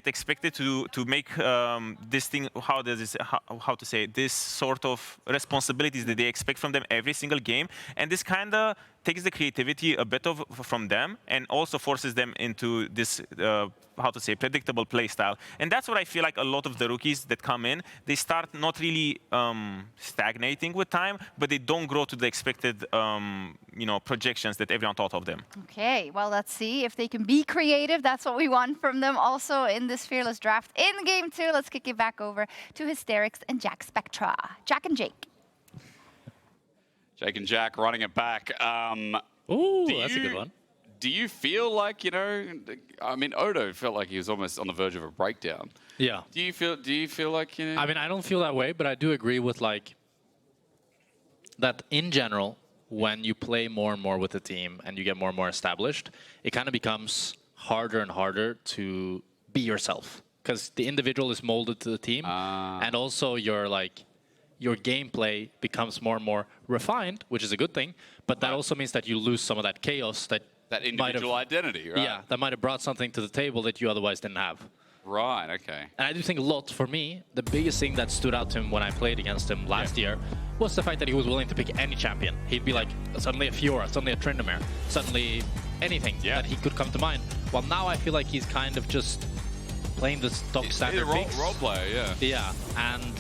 expected to make this thing, how to say, this sort of responsibilities that they expect from them every single game, and this kind of takes the creativity a bit from them and also forces them into this how to say, predictable play style. And that's what I feel like a lot of the rookies that come in, they start not really stagnating with time, but they don't grow to the expected projections that everyone thought of them. Okay, well, let's see if they can be creative. That's what we want from them also in this Fearless draft. In game 2, let's kick it back over to Hysterics and Jackspectra. Jack and Jake. Jake and Jack running it back. Ooh, that's a good one. Do you feel like, I mean, Odo felt like he was almost on the verge of a breakdown. Yeah. Do you feel like, I mean, I don't feel that way, but I do agree with like that in general, when you play more and more with the team and you get more and more established, it kind of becomes harder and harder to be yourself because the individual is molded to the team, and also your gameplay becomes more and more refined, which is a good thing. But that also means that you lose some of that chaos that individual identity, right? Yeah, that might have brought something to the table that you otherwise didn't have. Right, okay. And I do think a lot, for me, the biggest thing that stood out to him when I played against him last year was the fact that he was willing to pick any champion. He'd be like, suddenly a Fiora, suddenly a Tryndamere, suddenly anything that he could come to mind. Well, now I feel like he's kind of just playing the stock standard picks. Role player, yeah. Yeah, and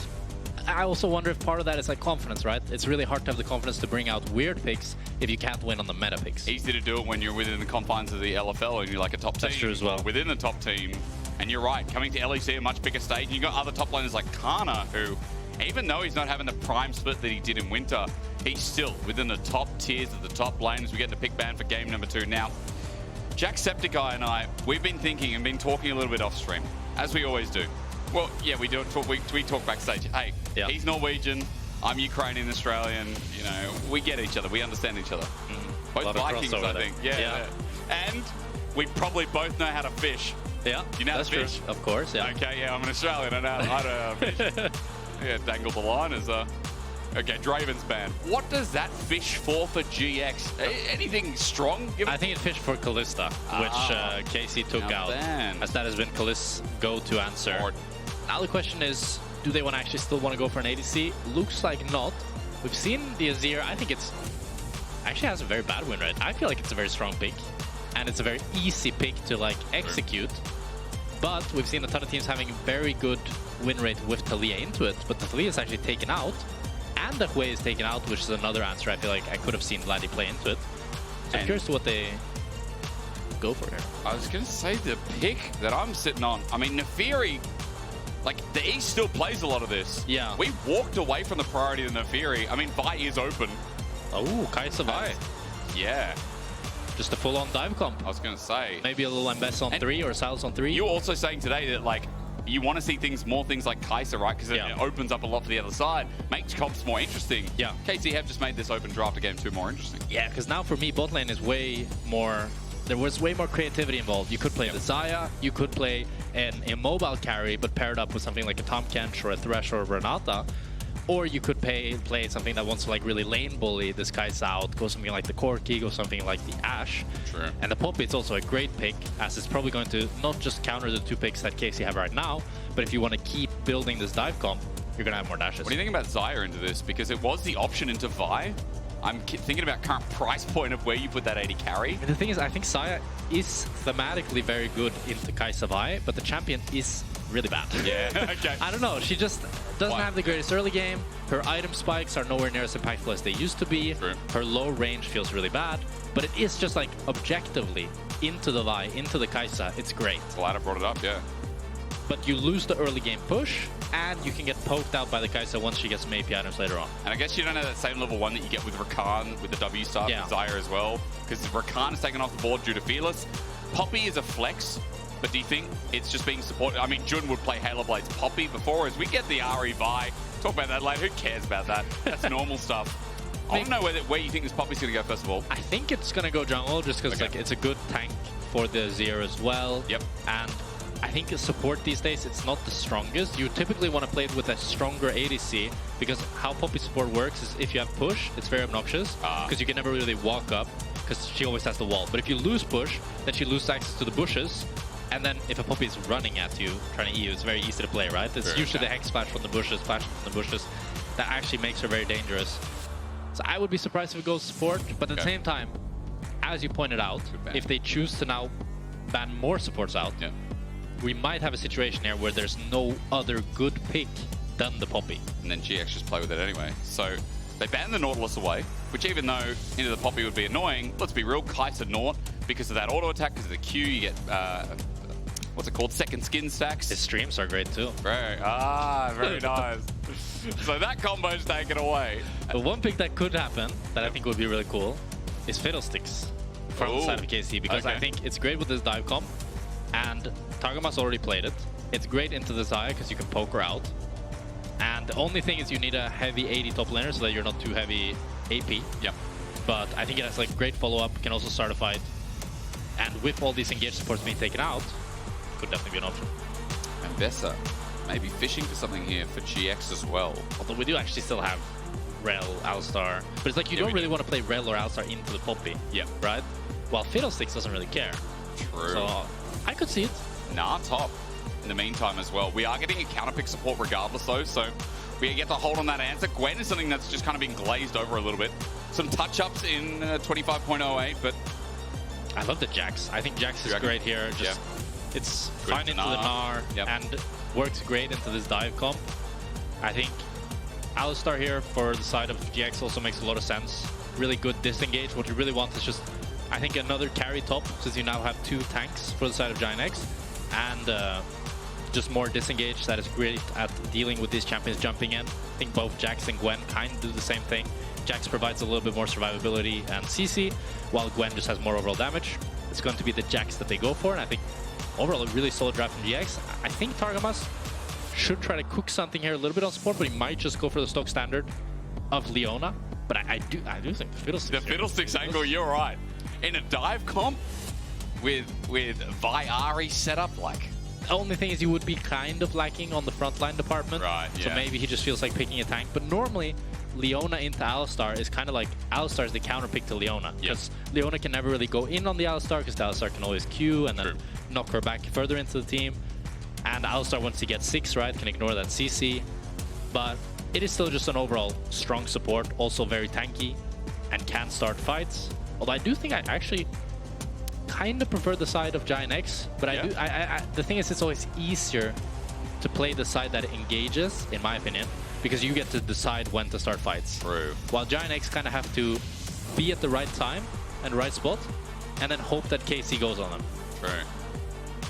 I also wonder if part of that is like confidence, right? It's really hard to have the confidence to bring out weird picks if you can't win on the meta picks. Easy to do it when you're within the confines of the LFL and you're like a top team. That's true as well. Within the top team. And you're right, coming to LEC, a much bigger stage, and you've got other top laners like Canna, who, even though he's not having the prime split that he did in winter, he's still within the top tiers of the top lanes. We get the pick ban for game number 2 now. Jackspectra and I, we've been thinking and been talking a little bit off stream, as we always do. Well, yeah, we do talk. We talk backstage. Hey, he's Norwegian, I'm Ukrainian, Australian. We get each other. We understand each other. Both Vikings, I think. Yeah. And we probably both know how to fish. Yeah, you know how to fish? True. Of course, yeah. Okay, yeah, I'm an Australian. I know how to fish. Yeah, dangle the line as a... Okay, Draven's banned. What does that fish for GX? Anything strong? I think it fished for Caliste, which KC took out, as that has been Caliste's go-to answer. Now the question is, do they actually still want to go for an ADC? Looks like not. We've seen the Azir. I think it's actually has a very bad win rate. I feel like it's a very strong pick. And it's a very easy pick to execute. But we've seen a ton of teams having very good win rate with Taliyah into it. But the Taliyah is actually taken out. And the Hui is taken out, which is another answer I feel like I could have seen Vladi play into it. So I'm curious to what they go for here. I was going to say the pick that I'm sitting on. I mean, Nefiri, the East still plays a lot of this. Yeah. We walked away from the priority of Nefiri. I mean, Vi is open. Oh, Kai'Sa Vi. Yeah. Just a full-on dive comp. I was going to say. Maybe a little Mbess on 3 or Sal's on 3. You were also saying today that, you want to see more things like Kai'Sa, right? Because it opens up a lot for the other side, makes comps more interesting. Yeah. KC have just made this open draft of game 2 more interesting. Yeah, because now for me, bot lane is way more... There was way more creativity involved. You could play the Xayah, you could play an immobile carry, but paired up with something like a Tahm Kench or a Thresh or a Renata. Or you could play something that wants to really lane bully this Kai'Sa out, go something like the Corki, go something like the Ashe. True. And the Poppy is also a great pick, as it's probably going to not just counter the 2 picks that KC have right now, but if you want to keep building this dive comp, you're going to have more dashes. What do you think about Xayah into this? Because it was the option into Vi. I'm thinking about current price point of where you put that 80 carry. And the thing is, I think Xayah is thematically very good into Kai'Sa Vi, but the champion is really bad. Yeah, okay. I don't know, she just doesn't have the greatest early game. Her item spikes are nowhere near as impactful as they used to be. True. Her low range feels really bad, but it is just objectively into the Vi, into the Kai'Sa, it's great. Vladi brought it up, yeah. But you lose the early game push, and you can get poked out by the Kai'Sa once she gets some AP items later on. And I guess you don't have that same level 1 that you get with Rakan, with the W star, with Xayah as well. Because Rakan is taken off the board due to Fearless. Poppy is a flex, but do you think it's just being supported? I mean, Jun would play Halo Blade's Poppy before, as we get the Ahri Vi. Talk about that later, who cares about that? That's normal stuff. I want to know where you think this Poppy's going to go first of all. I think it's going to go jungle, just because it's a good tank for the Azir as well. Yep. And I think support these days, it's not the strongest. You typically want to play it with a stronger ADC, because how Poppy support works is if you have push, it's very obnoxious, because you can never really walk up, because she always has the wall. But if you lose push, then she loses access to the bushes, And then if a Poppy is running at you, trying to EU, it's very easy to play, right? It's usually the Hex Splash from the bushes, flashing from the bushes, that actually makes her very dangerous. So I would be surprised if it goes support, but at the same time, as you pointed out, if they choose to now ban more supports out, we might have a situation here where there's no other good pick than the Poppy. And then GX just play with it anyway. So they ban the Nautilus away, which even though into the Poppy would be annoying, let's be real, Kai'Sa Naut, because of that auto attack, because of the Q, you get, what's it called, second skin stacks. His streams are great too. Very nice. So that combo's taken away. But one pick that could happen, that I think would be really cool, is Fiddlesticks from the side of KC, because I think it's great with this dive comp, and Targamas already played it. It's great into the Xayah because you can poke her out. And the only thing is you need a heavy AD top laner so that you're not too heavy AP. Yep. But I think it has like great follow-up, can also start a fight. And with all these engaged supports being taken out, could definitely be an option. And Vesa maybe fishing for something here for GX as well. Although we do actually still have Rel, Alistar. But it's like you don't really want to play Rel or Alistar into the Poppy. Yeah. Right? While Fiddlesticks doesn't really care. True. So I could see it. Gnar top in the meantime as well. We are getting a counter pick support regardless though, so we get to hold on that answer. Gwen is something that's just kind of been glazed over a little bit. Some touch-ups in 25.08, but... I love the Jax. I think Jax is great here. Just it's fine into the Gnar and works great into this dive comp. I think Alistar here for the side of GX also makes a lot of sense. Really good disengage. What you really want is just, I think, another carry top, since you now have 2 tanks for the side of GIANTX, and just more disengage. That is great at dealing with these champions jumping in. I think both Jax and Gwen kind of do the same thing. Jax provides a little bit more survivability and CC, while Gwen just has more overall damage. It's going to be the Jax that they go for, and I think overall a really solid draft from GX. I think Targamas should try to cook something here a little bit on support, but he might just go for the stock standard of Leona. But I do think the Fiddlesticks. The Fiddlesticks angle, you're right. In a dive comp with Ahri set up, like. The only thing is you would be kind of lacking on the frontline department. Right, So maybe he just feels like picking a tank. But normally, Leona into Alistar is kind of like Alistar is the counter pick to Leona. Because Leona can never really go in on the Alistar because the Alistar can always Q and then knock her back further into the team. And Alistar, once he gets 6, right, can ignore that CC. But it is still just an overall strong support, also very tanky, and can start fights. Although I do think I actually kind of prefer the side of GIANTX, but the thing is, it's always easier to play the side that engages, in my opinion, because you get to decide when to start fights. True. While GIANTX kind of have to be at the right time and right spot, and then hope that KC goes on them. True.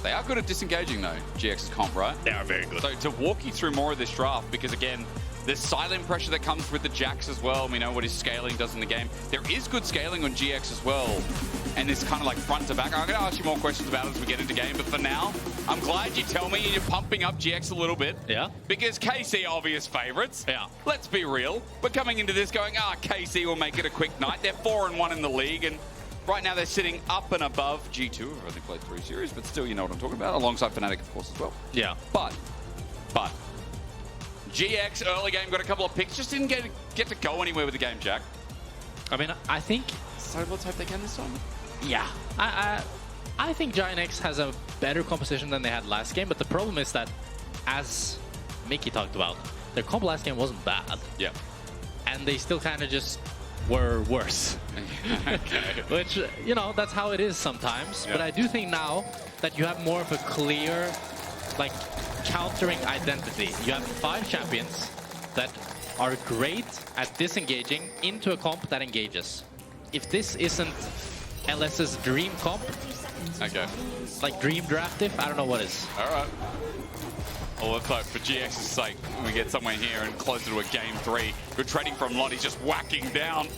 They are good at disengaging though, GX's comp, right? They are very good. So to walk you through more of this draft, because again, there's silent pressure that comes with the Jax as well. We know what his scaling does in the game. There is good scaling on GX as well. And it's kind of like front to back. I'm going to ask you more questions about it as we get into game. But for now, I'm glad you tell me and you're pumping up GX a little bit. Yeah. Because KC obvious favorites. Yeah. Let's be real. We're coming into this going, KC will make it a quick night. They're 4-1 in the league. And right now they're sitting up and above G2. We've only played 3 series, but still, you know what I'm talking about. Alongside Fnatic, of course, as well. Yeah. But GX early game got a couple of picks, just didn't get to go anywhere with the game, Jack. I mean, I think... So let's hope they can this time. Yeah. I think GIANTX has a better composition than they had last game, but the problem is that, as Mickey talked about, their comp last game wasn't bad. Yeah. And they still kind of just were worse. Which, you know, that's how it is sometimes. Yeah. But I do think now that you have more of a clear, like, countering identity. You have 5 champions that are great at disengaging into a comp that engages. If this isn't LS's dream comp, like dream draft if, I don't know what is. All right. Well, let's hope for GX's sake we get somewhere here and closer to a game 3. Good trading from Lottie, just whacking down.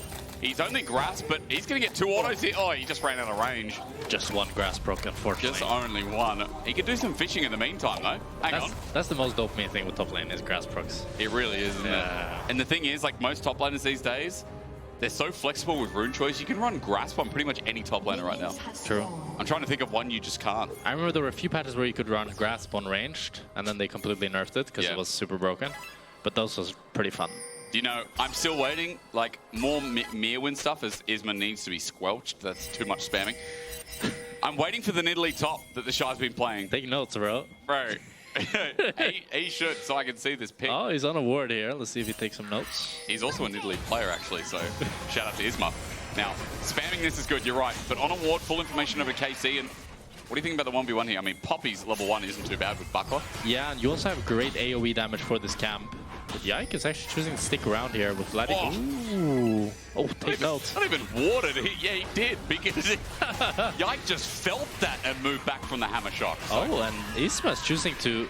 He's only grasp, but he's going to get 2 autos here. Oh, he just ran out of range. Just 1 grasp proc, unfortunately. Just only 1. He could do some fishing in the meantime, though. Hang on. That's the most dopamine thing with top lane is grasp procs. It really is, isn't it? And the thing is, like most top laners these days, they're so flexible with rune choice. You can run grasp on pretty much any top laner right now. True. I'm trying to think of one you just can't. I remember there were a few patches where you could run grasp on ranged, and then they completely nerfed it because it was super broken. But those was pretty fun. Do you know, I'm still waiting, like, more Mirwin stuff as Isma needs to be squelched. That's too much spamming. I'm waiting for the Nidalee top that the Shy's been playing. Take notes, bro. Bro, he should, so I can see this pick. Oh, he's on a ward here. Let's see if he takes some notes. He's also a Nidalee player, actually, so shout out to Isma. Now, spamming this is good, you're right, but on a ward, full information over KC, and what do you think about the 1v1 here? I mean, Poppy's level 1 isn't too bad with Buckler. Yeah, and you also have great AoE damage for this camp. But Yike is actually choosing to stick around here with Vladi. Oh. Ooh. Oh, take notes. Not even warded. Yeah, he did, because Yike just felt that and moved back from the hammer shot. So. Oh, and Isma's choosing to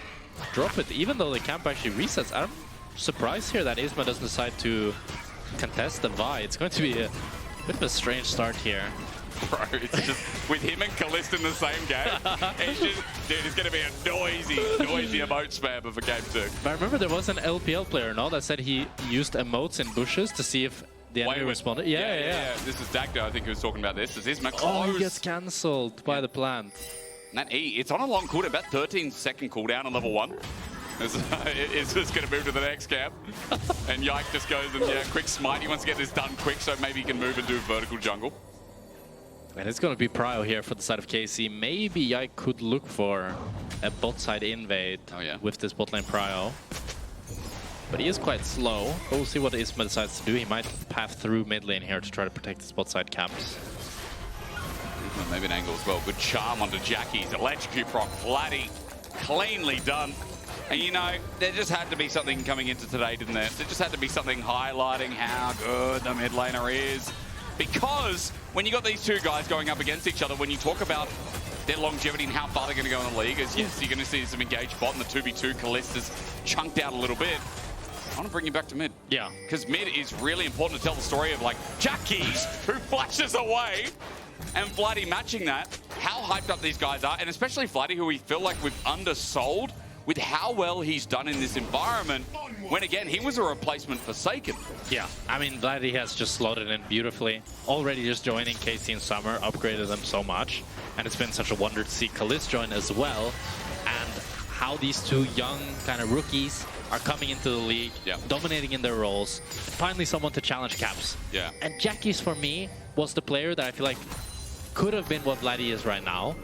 drop it, even though the camp actually resets. I'm surprised here that Isma doesn't decide to contest the Vi. It's going to be a bit of a strange start here. Bro, it's just with him and Caliste in the same game. It's just, dude, it's going to be a noisy emote spam of a game 2. But I remember there was an LPL player, no, that said he used emotes in bushes to see if the enemy responded. Yeah. This is Dagda, I think, who was talking about this. Is Isma close? Oh, he gets cancelled by the plant. And that E, it's on a long cooldown, about 13-second cooldown on level 1. It's just going to move to the next camp. And Yike just goes and, quick smite. He wants to get this done quick so maybe he can move and do vertical jungle. And it's going to be Prio here for the side of KC. Maybe Yike could look for a bot side invade with this bot lane Prio. But he is quite slow. We'll see what Isma decides to do. He might path through mid lane here to try to protect his bot side camps. Maybe an angle as well. Good charm onto Jackie's electrocute proc. Vladi, cleanly done. And you know, there just had to be something coming into today, didn't there? There just had to be something highlighting how good the mid laner is. Because when you got these two guys going up against each other, when you talk about their longevity and how far they're going to go in the league, is yes, you're going to see some engaged bot, and the 2v2 Caliste is chunked out a little bit. I want to bring you back to mid. Yeah. Because mid is really important to tell the story of, like, Jackie's, who flashes away, and Vladi matching that. How hyped up these guys are, and especially Vladi, who we feel like we've undersold with how well he's done in this environment, when again, he was a replacement for Forsaken. Yeah, I mean, Vladi has just slotted in beautifully. Already just joining KC in summer, upgraded them so much. And it's been such a wonder to see Caliste join as well. And how these two young kind of rookies are coming into the league, dominating in their roles. Finally someone to challenge Caps. Yeah. And Jackie's, for me, was the player that I feel like could have been what Vladi is right now,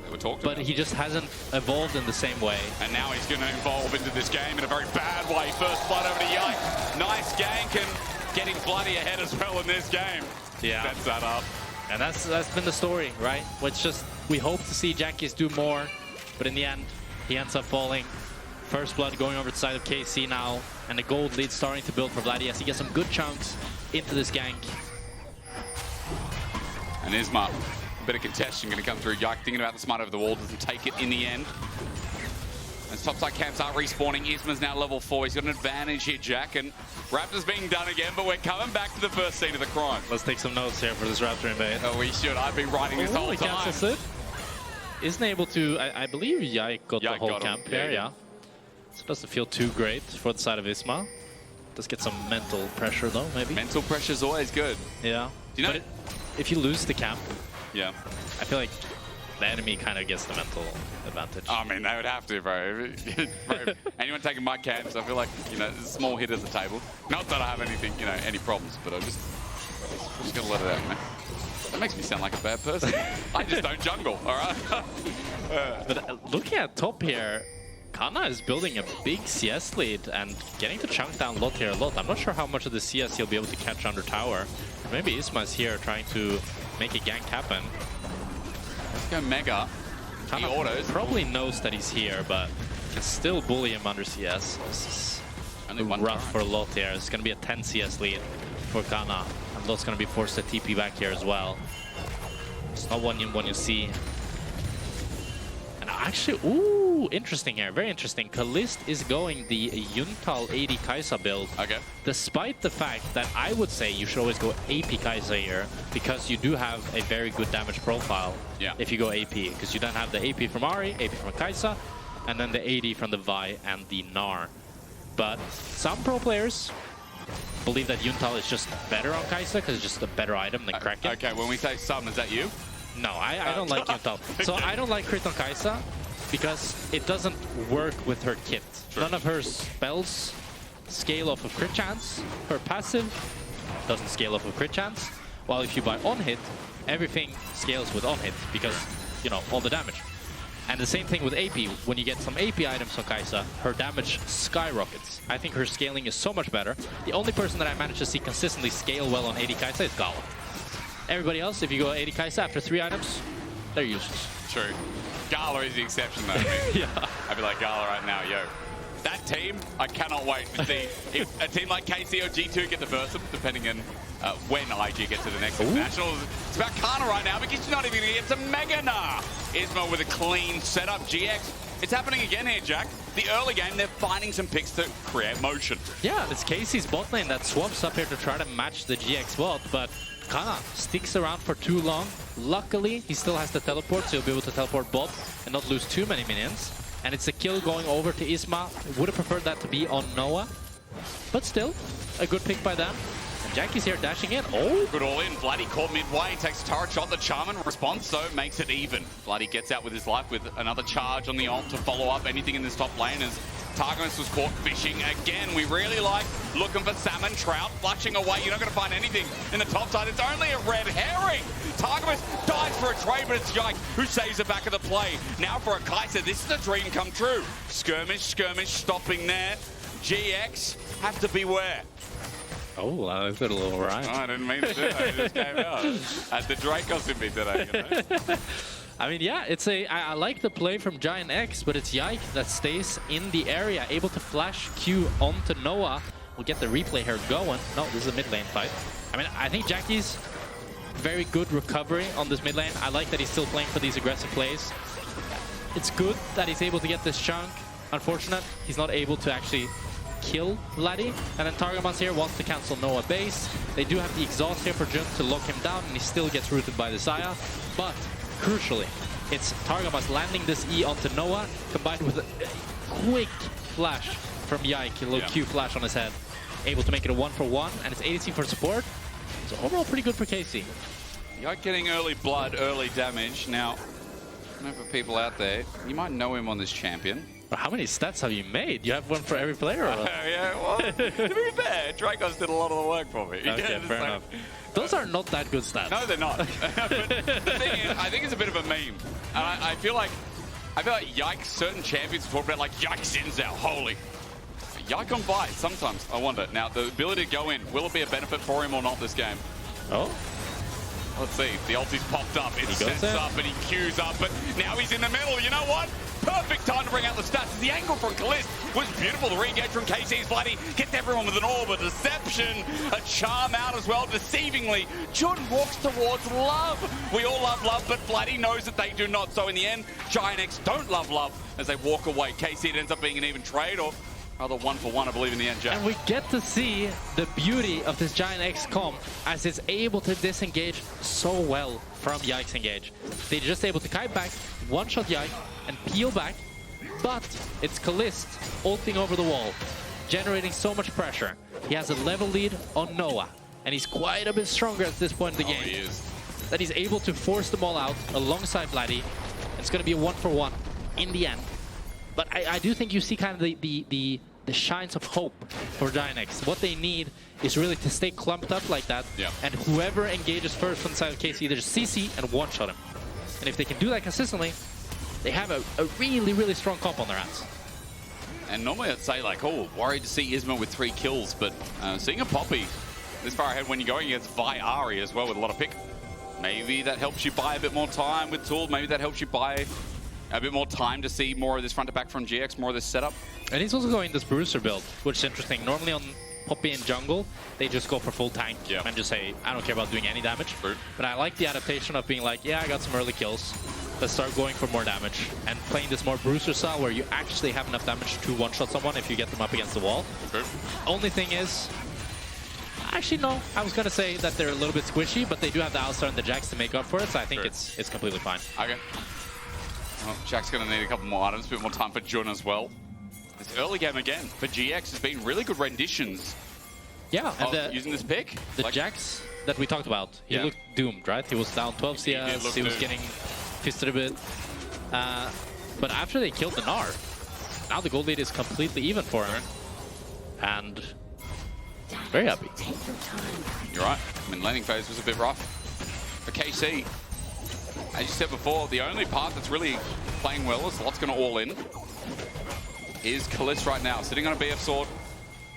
but he just hasn't evolved in the same way. And now he's going to evolve into this game in a very bad way. First blood over to Yike. Nice gank and getting Vladi ahead as well in this game. Yeah. Sets that up. And that's been the story, right? It's just, we hope to see Jackie's do more, but in the end, he ends up falling. First blood going over to the side of KC now, and the gold lead starting to build for Vladi as he gets some good chunks into this gank. And Isma. Bit of contention going to come through. Yike thinking about the smite over the wall, doesn't take it in the end. As topside camps are respawning, Isma's now level 4. He's got an advantage here, Jack, and Raptor's being done again, but we're coming back to the first scene of the crime. Let's take some notes here for this Raptor invade. Oh, we should. I've been writing this whole time. It. Isn't able to, I believe Yike got the whole camp here, yeah. So it doesn't feel too great for the side of Isma. Does get some mental pressure though, maybe. Mental pressure is always good. Yeah. Do you know, if you lose the camp, I feel like the enemy kind of gets the mental advantage. I mean, they would have to, bro. Bro, anyone taking my camps, I feel like, you know, there's a small hit at the table. Not that I have anything, you know, any problems, but I'm just gonna let it out, man. That makes me sound like a bad person. I just don't jungle, all right? But looking at top here, Canna is building a big CS lead and getting to chunk down Lot here a lot. I'm not sure how much of the CS he'll be able to catch under tower. Maybe Isma's here trying to make a gank happen. Let's go Mega. He autos. Probably knows that he's here, but can still bully him under CS. This is only rough for Lot here. It's going to be a 10 CS lead for Canna. And Lot's going to be forced to TP back here as well. It's not one you see. And actually, ooh, interesting here. Very interesting. Caliste is going the Yuntal AD Kai'Sa build. Okay. Despite the fact that I would say you should always go AP Kai'Sa here, because you do have a very good damage profile if you go AP. Because you then have the AP from Ahri, AP from Kai'Sa, and then the AD from the Vi and the Gnar. But some pro players believe that Yuntal is just better on Kai'Sa because it's just a better item than Kraken. Okay, when we say some, is that you? No, I don't like Yuntal. So I don't like crit on Kai'Sa because it doesn't work with her kit. True. None of her spells scale off of crit chance. Her passive doesn't scale off of crit chance. While if you buy on hit, everything scales with on hit because you know, all the damage. And the same thing with AP. When you get some AP items on Kai'Sa, her damage skyrockets. I think her scaling is so much better. The only person that I managed to see consistently scale well on AD Kai'Sa is Gala. Everybody else, if you go AD Kai'Sa after 3 items, they're useless. True. Gala is the exception though. Yeah. I'd be like, Gala right now, yo. That team, I cannot wait to see if a team like KC or G2 get to verse them, depending on when IG gets to the next internationals. It's about Canna right now because she's not even going to get to Mega Gnar. Isma with a clean setup. GX, it's happening again here, Jack. The early game, they're finding some picks to create motion. Yeah, it's Casey's bot lane that swaps up here to try to match the GX bot, but Canna sticks around for too long. Luckily, he still has the teleport, so he'll be able to teleport bot and not lose too many minions. And it's a kill going over to Isma. Would have preferred that to be on Noah. But still, a good pick by them. And Jackie's here dashing in. Oh! Good all in. Vladi caught midway. Takes a turret shot. The Charmin responds, so makes it even. Vladi gets out with his life with another charge on the ult to follow up anything in this top lane as Targamas was caught fishing again. We really like looking for salmon, trout, flushing away. You're not going to find anything in the top side. It's only a red herring. Targamas dies for a trade, but it's Yike who saves the back of the play. Now for a Kai'Sa, this is a dream come true. Skirmish, stopping there. GX have to beware. Oh, that was a little right. Oh, I didn't mean to do that. It just came out. The Dracos in me today, you know? I mean, yeah, it's I like the play from GIANTX, but it's Yike that stays in the area, able to flash Q onto Noah. We'll get the replay here going. No, this is a mid lane fight. I mean, I think Jackie's very good recovery on this mid lane. I like that he's still playing for these aggressive plays. It's good that he's able to get this chunk. Unfortunate, he's not able to actually kill Vladi. And then Targamas here wants to cancel Noah base. They do have the exhaust here for Jun to lock him down, and he still gets rooted by the Xayah. But crucially, it's Targamas landing this E onto Noah, combined with a quick flash from Yike, a little Q flash on his head. Able to make it a 1-for-1, and it's ADC for support. So overall, pretty good for KC. Yike getting early blood, early damage. Now, for people out there, you might know him on this champion. How many stats have you made? You have one for every player? Or yeah, well, to be fair, Dracos did a lot of the work for me. Okay, fair enough. Those are not that good stats. No, they're not. But the thing is, I think it's a bit of a meme. And I feel like Yike, certain champions talk about like Yike Xayah, holy. Yike on buy sometimes, I wonder. Now, the ability to go in, will it be a benefit for him or not this game? Oh. Let's see. The ulti's popped up. It sets up and he queues up, but now he's in the middle. You know what? Perfect time to bring out the stats. The angle from Caliste was beautiful. The re-engage from KC's Vladi gets everyone with an orb, a deception, a charm out as well, deceivingly. Jun walks towards love. We all love love, but Vladi knows that they do not. So in the end, GIANTX don't love love as they walk away. KC, it ends up being an even trade, or rather 1-for-1, I believe, in the end, Jack. And we get to see the beauty of this GIANTX comp as it's able to disengage so well from Yike's engage. They're just able to kite back, one-shot Yike, and peel back, but it's Caliste ulting over the wall, generating so much pressure. He has a level lead on Noah, and he's quite a bit stronger at this point in the game. He is. That he's able to force them all out alongside Vladi. It's going to be a 1-for-1 in the end. But I do think you see kind of the shines of hope for GIANTX. What they need is really to stay clumped up like that, and whoever engages first from the side of KC, either just CC and one-shot him. And if they can do that consistently, they have a really, really strong comp on their hands. And normally I'd say like, oh, worried to see Isma with 3 kills, but seeing a Poppy this far ahead when you're going against Ahri as well with a lot of pick, maybe that helps you buy a bit more time with Tool, maybe that helps you buy a bit more time to see more of this front to back from GX, more of this setup. And he's also going this Bruiser build, which is interesting. Normally on Poppy and jungle, they just go for full tank and just say, I don't care about doing any damage. But I like the adaptation of being like, yeah, I got some early kills. Let's start going for more damage. And playing this more Bruiser style where you actually have enough damage to one-shot someone if you get them up against the wall. Only thing is, actually no, I was going to say that they're a little bit squishy, but they do have the Alistar and the Jax to make up for it, so I think it's completely fine. Okay. Well, Jack's going to need a couple more items, a bit more time for Jun as well. This early game again for GX has been really good renditions. Yeah, and using this pick. The Jax that we talked about, he looked doomed, right? He was down 12 CS, he was getting fisted a bit. But after they killed the Gnar, now the gold lead is completely even for him. And very happy. You're right. I mean, landing phase was a bit rough for KC. as you said before, the only part that's really playing well is Lot's going to all in. Is Caliste right now, sitting on a BF sword.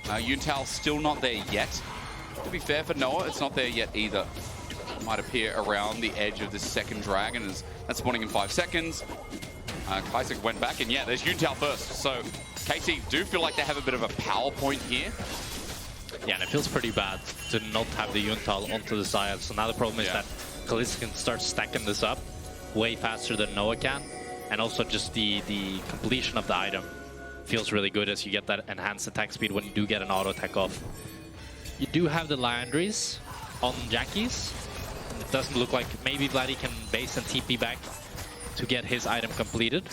Yuntal still not there yet. To be fair for Noah, it's not there yet either. It might appear around the edge of this second dragon as that's spawning in 5 seconds. Kai'Sa went back, and yeah, there's Yuntal first. So KC do feel like they have a bit of a power point here. Yeah, and it feels pretty bad to not have the Yuntal onto the Xayah. So now the problem is that Caliste can start stacking this up way faster than Noah can. And also just the completion of the item feels really good as you get that enhanced attack speed when you do get an auto attack off. You do have the Liandries on Jackies. It doesn't look like maybe Vladi can base and TP back to get his item completed.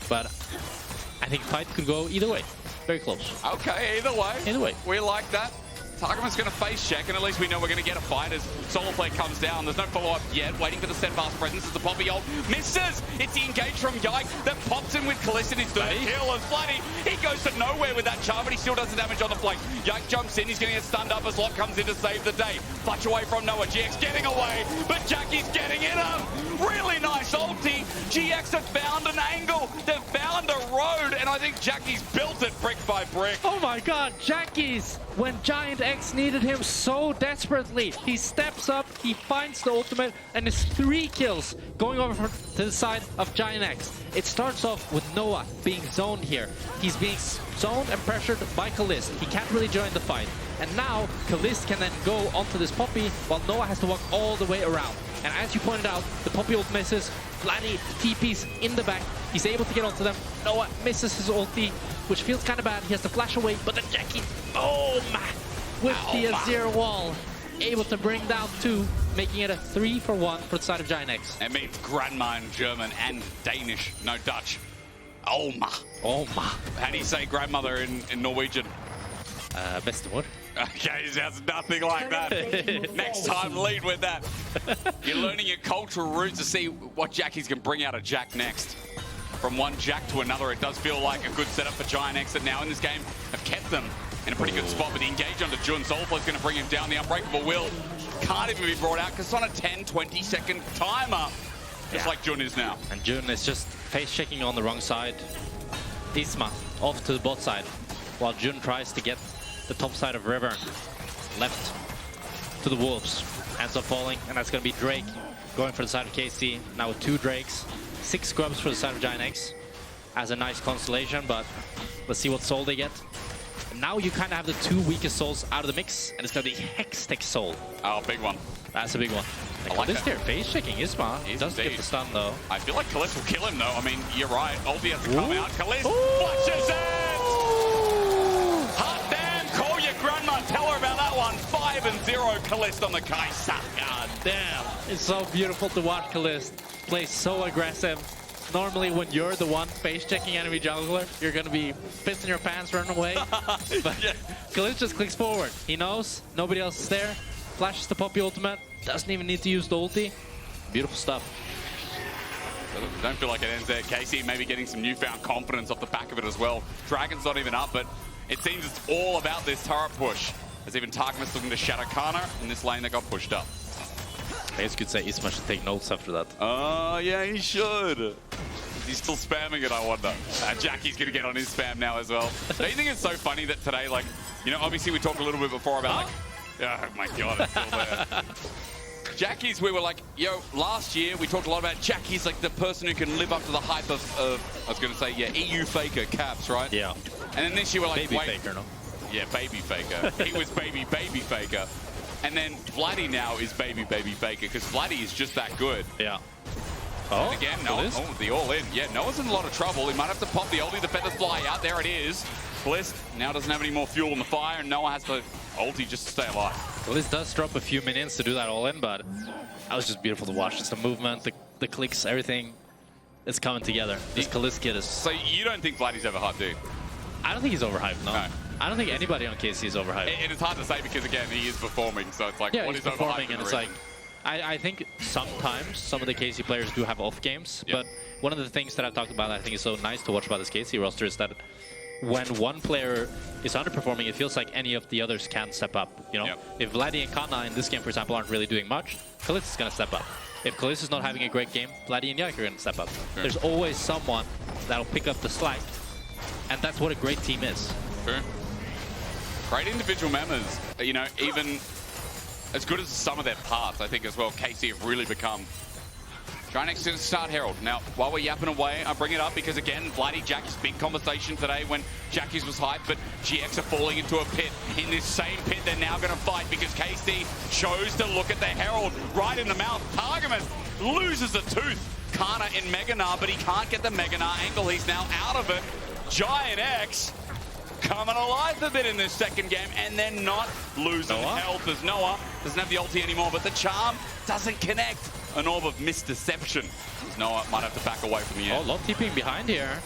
But I think fight could go either way. Very close. Okay, either way. Either way. We like that. Targamas going to face check, and at least we know we're going to get a fight as Solo Play comes down. There's no follow-up yet. Waiting for the steadfast presence as the Poppy ult misses. It's the engage from Yike that pops in with Caliste in his third kill. And Vladi, he goes to nowhere with that charm, but he still does the damage on the flank. Yike jumps in. He's going to get stunned up as Lot comes in to save the day. Clutch away from Noah. GX getting away, but Jackie's getting in him. Really nice ulti. GX have found an angle. They've found a road, and I think Jackie's built it brick by brick. Oh my god, Jackie's! When GIANTX needed him so desperately, he steps up, he finds the ultimate, and it's 3 kills going over to the side of GIANTX. It starts off with Noah being zoned here. He's being zoned and pressured by Caliste. He can't really join the fight. And now, Caliste can then go onto this Poppy, while Noah has to walk all the way around. And as you pointed out, the Poppy ult misses. Vladi TP's in the back. He's able to get onto them. Noah misses his ulti, which feels kind of bad. He has to flash away, but then Jackie, boom! With the Azir wall, able to bring down 2, making it a 3-for-1 for the side of GIANTX. It means grandma in German and Danish, no Dutch. Oma. Oma. How do you say grandmother in Norwegian? Bestemor. Okay, it sounds nothing like that. Next time, lead with that. You're learning your cultural roots to see what Jackies can bring out of Jack next. From one Jack to another, it does feel like a good setup for GIANTX that now in this game have kept them in a pretty good spot. But the engage onto Jun, Soulflow's going to bring him down. The Unbreakable Will can't even be brought out because it's on a 10-20 second timer. Just like Jun is now. And Jun is just face checking on the wrong side. Isma off to the bot side, while Jun tries to get the top side of River left to the Wolves. Ends up falling, and that's going to be Drake going for the side of KC. Now with 2 Drakes, 6 scrubs for the side of GIANTX as a nice constellation, but let's see what soul they get. And now you kind of have the 2 weakest souls out of the mix, and it's going to be Hextech Soul. Oh, big one. That's a big one. I like this there face checking Isma. He does get the stun though. I feel like Caliste will kill him though. I mean, you're right. Ulti has to come out. Caliste flashes it! Hot damn, call your grandma. Tell her about that one. 5-0 Caliste on the Kai'Sa. God damn. It's so beautiful to watch Caliste play so aggressive. Normally when you're the one face checking enemy jungler, you're going to be pissing your pants, running away. But Caliste just clicks forward. He knows nobody else is there. Flashes the Poppy ultimate. Doesn't even need to use the ulti. Beautiful stuff. Don't feel like it ends there. Casey maybe getting some newfound confidence off the back of it as well. Dragon's not even up, but it seems it's all about this turret push. As even Targamas looking to shatter Canna in this lane that got pushed up. I guess you could say Isma should take notes after that. Yeah, he should. He's still spamming it, I wonder. Jackie's going to get on his spam now as well. Do you think it's so funny that today, like, you know, obviously we talked a little bit before about, like, oh my god, it's still there. Jackie's, we were like, yo, last year we talked a lot about Jackie's like the person who can live up to the hype of I was going to say, yeah, EU Faker Caps, right? Yeah. And then this year we're like, baby wait. Faker, no? Yeah, Baby Faker. He was Baby Faker. And then Vladi now is Baby Faker because Vladi is just that good. Yeah. Oh, and again, no, the all-in. Yeah, Noah's in a lot of trouble. He might have to pop the ulti, the feathers fly out. There it is. Caliste now doesn't have any more fuel in the fire, and Noah has to ulti just to stay alive. Caliste does drop a few minions to do that all in, but that was just beautiful to watch. Just the movement, the clicks, everything is coming together. This Caliste kid is... So you don't think Vladi's overhyped, do you? I don't think he's overhyped, no. I don't think anybody on KC is overhyped. And it's hard to say because, again, he is performing, so it's like, yeah, what he's is performing, overhyped? And it's like, I think sometimes some of the KC players do have off games, but one of the things that I've talked about that I think is so nice to watch about this KC roster is that when one player is underperforming, it feels like any of the others can step up. You know, if Vladi and Canna in this game, for example, aren't really doing much, Caliste is going to step up. if Caliste is not having a great game, Vladi and Yike are going to step up. Sure. There's always someone that'll pick up the slack, and that's what a great team is. True. Great individual members. You know, even as good as the sum of their parts, I think as well, KC have really become. GIANTX to start Herald. Now, while we're yapping away, I bring it up because, again, Vladi, Jackie's big conversation today when Jackie's was hyped, but GX are falling into a pit. In this same pit, they're now going to fight because KC chose to look at the Herald right in the mouth. Targamas loses a tooth. Canna in Mega Gnar, but he can't get the Mega Gnar angle. He's now out of it. GIANTX coming alive a bit in this second game, and then not losing health as Noah doesn't have the ulti anymore, but the charm doesn't connect. An orb of misdeception. Noah might have to back away from the end. Oh, a lot TPing behind here.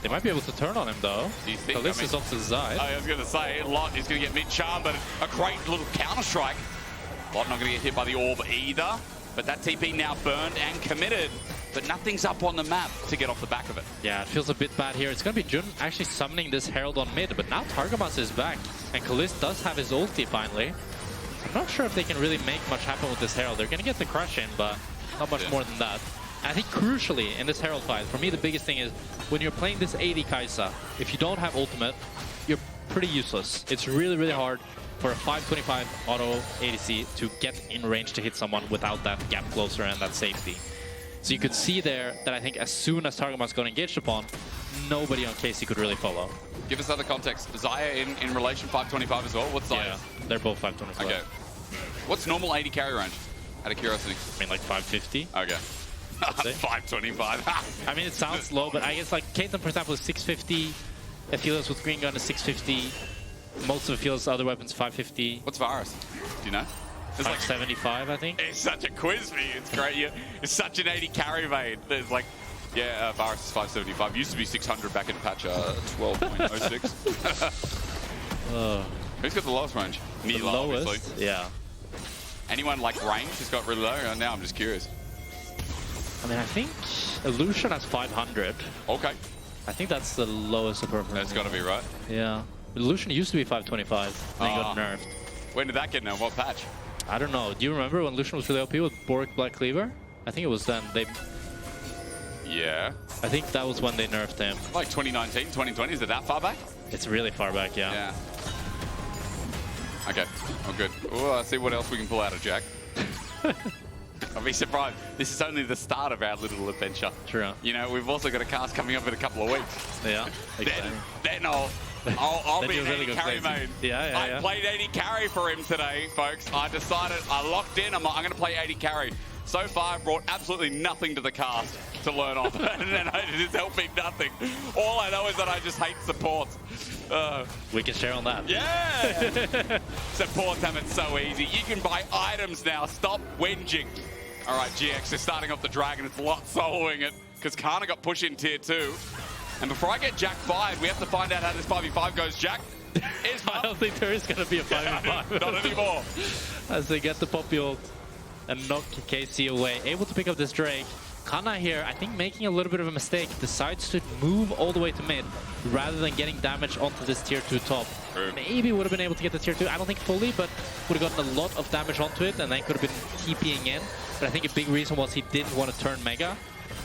They might be able to turn on him though. Do you think? Caliste is off to the side. I was going to say, Lot is going to get mid-charm, but a great little counter-strike. Lot not going to get hit by the orb either, but that TP now burned and committed. But nothing's up on the map to get off the back of it. Yeah, it feels a bit bad here. It's going to be Jun actually summoning this Herald on mid, but now Targamas is back, and Caliste does have his ulti finally. I'm not sure if they can really make much happen with this Herald. They're going to get the crush in, but not much more than that. And I think crucially in this Herald fight, for me the biggest thing is when you're playing this AD Kai'Sa, if you don't have ultimate, you're pretty useless. It's really, really hard for a 525 auto ADC to get in range to hit someone without that gap closer and that safety. So you could see there that I think as soon as Targamas got engaged upon, nobody on KC could really follow. Give us other context. Xayah in relation 525 as well? What's Xayah? Yeah, they're both 525. Okay. What's normal AD carry range? Out of curiosity. I mean like 550. Okay. 525. I mean it sounds low, but I guess like Caitlyn for example is 650. Aphelios with green gun is 650. Most of Aphelios' other weapons 550. What's Varus? Do you know? It's like 75, I think. It's such a quiz for you. It's great. It's such an 80 carry main. There's like, yeah, Varus is 575. Used to be 600 back in patch 12.06. Who's got the lowest range? The lowest? Obviously. Yeah. Anyone like range has got really low? Now I'm just curious. I mean, I think Illusion has 500. Okay. I think that's the lowest appropriate. That's got to be right. Yeah. Illusion used to be 525. Then got nerfed. When did that get nerfed? What patch? I don't know. Do you remember when Lucian was really OP with Boric Black Cleaver? I think it was then. Yeah. I think that was when they nerfed him. Like 2019, 2020? Is it that far back? It's really far back, yeah. Yeah. Okay. Oh, good. Oh, I'll see what else we can pull out of Jack. I'll be surprised. This is only the start of our little adventure. True. You know, we've also got a cast coming up in a couple of weeks. Yeah. Exactly. Then I'll be an really 80 carry main. Yeah. I played 80 carry for him today, folks. I decided, I locked in, I'm going to play 80 carry. So far, I've brought absolutely nothing to the cast to learn off, and then it is helping nothing. All I know is that I just hate supports. We can share on that. Yeah! Supports have it so easy. You can buy items now. Stop whinging. All right, GX is starting off the dragon. It's Lot soloing it because Canna got pushed in tier 2. And before I get Jack 5, we have to find out how this 5v5 goes. Jack, Isma. I don't think there is going to be a 5v5. Not anymore. As they get the Poppy ult and knock KC away. Able to pick up this Drake. Canna here, I think making a little bit of a mistake, decides to move all the way to mid rather than getting damage onto this tier 2 top. True. Maybe would have been able to get the tier 2, I don't think fully, but would have gotten a lot of damage onto it and then could have been TPing in. But I think a big reason was he didn't want to turn Mega,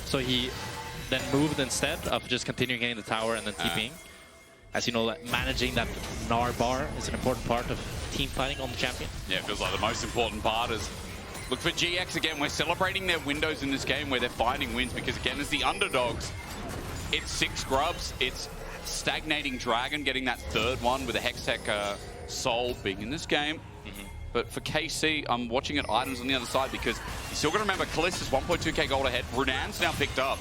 so he then moved instead of just continuing getting the tower and then TPing. As you know, managing that Gnar bar is an important part of team fighting on the champion. Yeah, it feels like the most important part is look for GX again. We're celebrating their windows in this game where they're finding wins because, again, as the underdogs, it's 6 grubs, it's stagnating Dragon getting that 3rd one with a Hextech Soul being in this game. But for KC, I'm watching at items on the other side because you still got to remember Caliste is 1.2k gold ahead. Brunan's now picked up.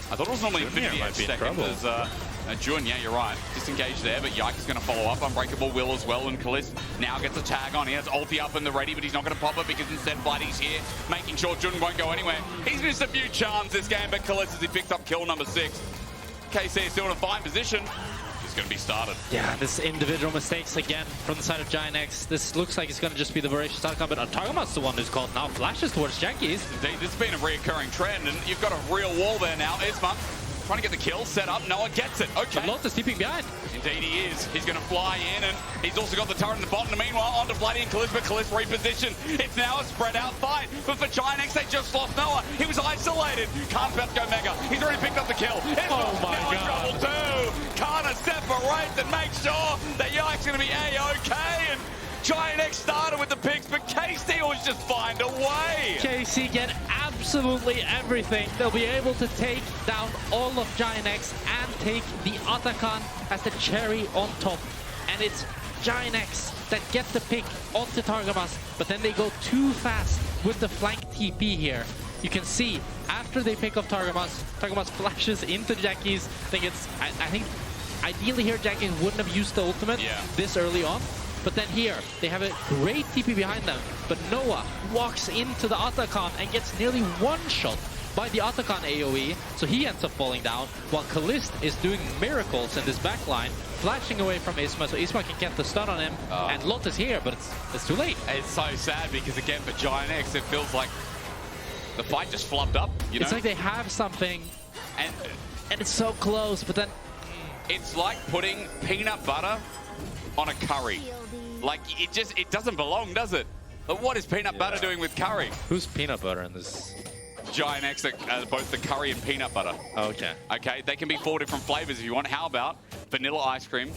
I thought it was normally Infinity Edge second as Jun, yeah, you're right. Disengaged there, but Yike is going to follow up. Unbreakable will as well, and Caliste now gets a tag on. He has ulti up and the ready, but he's not going to pop it because instead Vladi's here, making sure Jun won't go anywhere. He's missed a few charms this game, but Caliste as he picks up kill number 6. KC is still in a fine position. It's going to be started. Yeah, this individual mistakes again from the side of GIANTX. This looks like it's going to just be the Voracious outcome, but Targamas the one who's called now. Flashes towards Jackie's. Indeed, this has been a reoccurring trend, and you've got a real wall there now. Isma trying to get the kill set up. Noah gets it. Okay. But Lotus keeping behind. Indeed he is. He's going to fly in, and he's also got the turret in the bottom. Meanwhile, onto Vladi and Caliste, but Caliste repositioned. It's now a spread out fight. But for GIANTX, they just lost Noah. He was isolated. Can't about to go mega. He's already picked up the kill. Oh my now God. in trouble too. Canna separates and makes sure that Yike's going to be A-okay. And GIANTX started with the picks, but Casey always just find a way. KC get absolutely everything. They'll be able to take down all of GIANTX and take the Atakan as the cherry on top. And it's GIANTX that get the pick onto Targamas, but then they go too fast with the flank TP here. You can see after they pick off Targamas, Targamas flashes into Jackie's. I think ideally here Jackie wouldn't have used the ultimate this early on. But then here, they have a great TP behind them. But Noah walks into the Atakan and gets nearly one-shot by the Atakan AoE. So he ends up falling down, while Caliste is doing miracles in this backline, flashing away from Isma, so Isma can get the stun on him. And Lot is here, but it's too late. It's so sad because, again, for GIANTX, it feels like the fight just flubbed up, you know? It's like they have something, and it's so close, but then... It's like putting peanut butter on a curry. Like, it doesn't belong, does it? But what is peanut butter doing with curry? Who's peanut butter in this? GIANTX, both the curry and peanut butter. Oh, okay. Okay, they can be 4 different flavors if you want. How about vanilla ice cream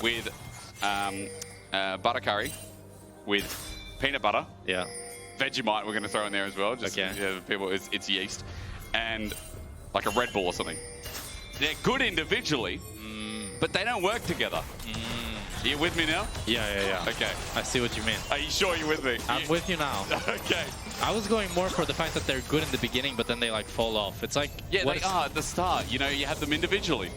with butter curry with peanut butter? Yeah. Vegemite we're going to throw in there as well. Just people, it's yeast. And like a Red Bull or something. They're good individually, but they don't work together. Are you with me now? Yeah. Okay. I see what you mean. Are you sure you're with me? I'm with you now. Okay. I was going more for the fact that they're good in the beginning, but then they like fall off. It's like... Yeah, they are at the start. You know, you have them individually.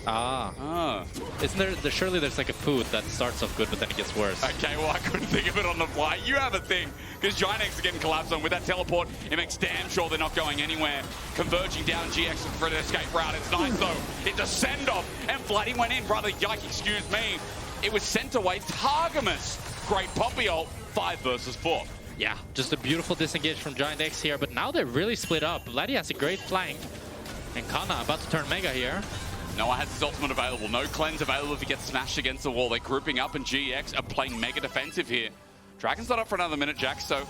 Isn't there... Surely there's like a food that starts off good, but then it gets worse. Okay, well, I couldn't think of it on the fly. You have a thing. Because GIANTX are getting collapsed on. With that teleport, it makes damn sure they're not going anywhere. Converging down GX for the escape route. It's nice, though. It's a send-off. And Vladi went in. Brother Yike, excuse me. It was sent away. Targamas. Great poppy ult. 5 versus 4. Yeah, just a beautiful disengage from GIANTX here, but now they're really split up. Vladi has a great flank, and Canna about to turn mega here. Noah has his ultimate available. No cleanse available if he gets smashed against the wall. They're grouping up, and GX are playing mega defensive here. Dragon's not up for another minute, Jack, so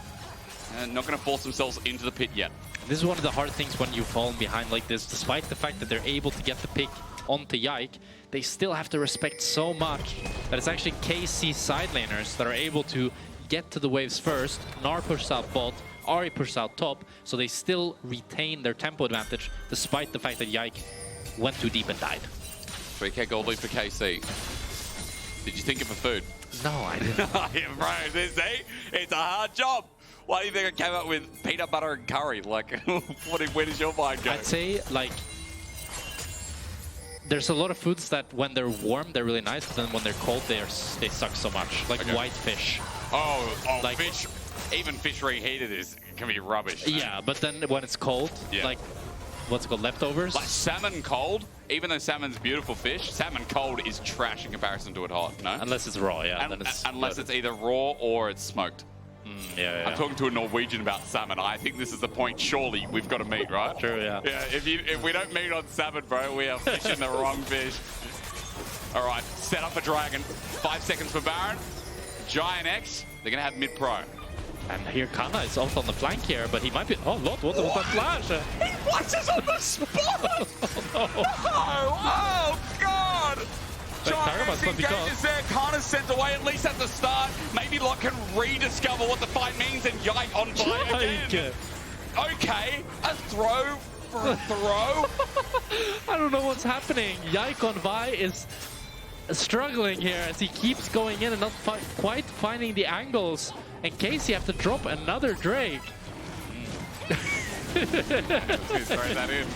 not going to force themselves into the pit yet. This is one of the hard things when you've fallen behind like this. Despite the fact that they're able to get the pick onto Yike, they still have to respect so much that it's actually KC side laners that are able to get to the waves first. Gnar pushes out bot, Ahri pushes out top, so they still retain their tempo advantage despite the fact that Yike went too deep and died. 3k gold lead for KC. Did you think of a food? No, I didn't. Yeah, bro, it's a hard job. Why do you think I came up with peanut butter and curry? Like, where does your mind go? I'd say, like, there's a lot of foods that when they're warm, they're really nice, but then when they're cold, they suck so much. Like white fish. Oh, like, fish. Even fish reheated can be rubbish. Yeah, but then when it's cold, like, what's it called, leftovers? Like salmon cold, even though salmon's beautiful fish, salmon cold is trash in comparison to it hot, no? Unless it's raw, yeah. Unless it's either raw or it's smoked. Yeah. I'm talking to a Norwegian about salmon. I think this is the point, surely, we've got to meet, right? True, yeah. Yeah, if we don't meet on salmon, bro, we are fishing the wrong fish. All right, set up a dragon. 5 seconds for Baron. GIANTX, they're going to have mid-pro. And here Canna is off on the flank here, but he might be... Oh, Lot, what was that flash? He flashes on the spot! Oh, God! GIANTX engages there, Canna's sent away at least at the start. Maybe Lot can rediscover what the fight means, and Yike on fire again. Okay, a throw for a throw. I don't know what's happening. Yike on Vi is struggling here as he keeps going in and not quite finding the angles. And Casey have to drop another Drake. He's throwing that in.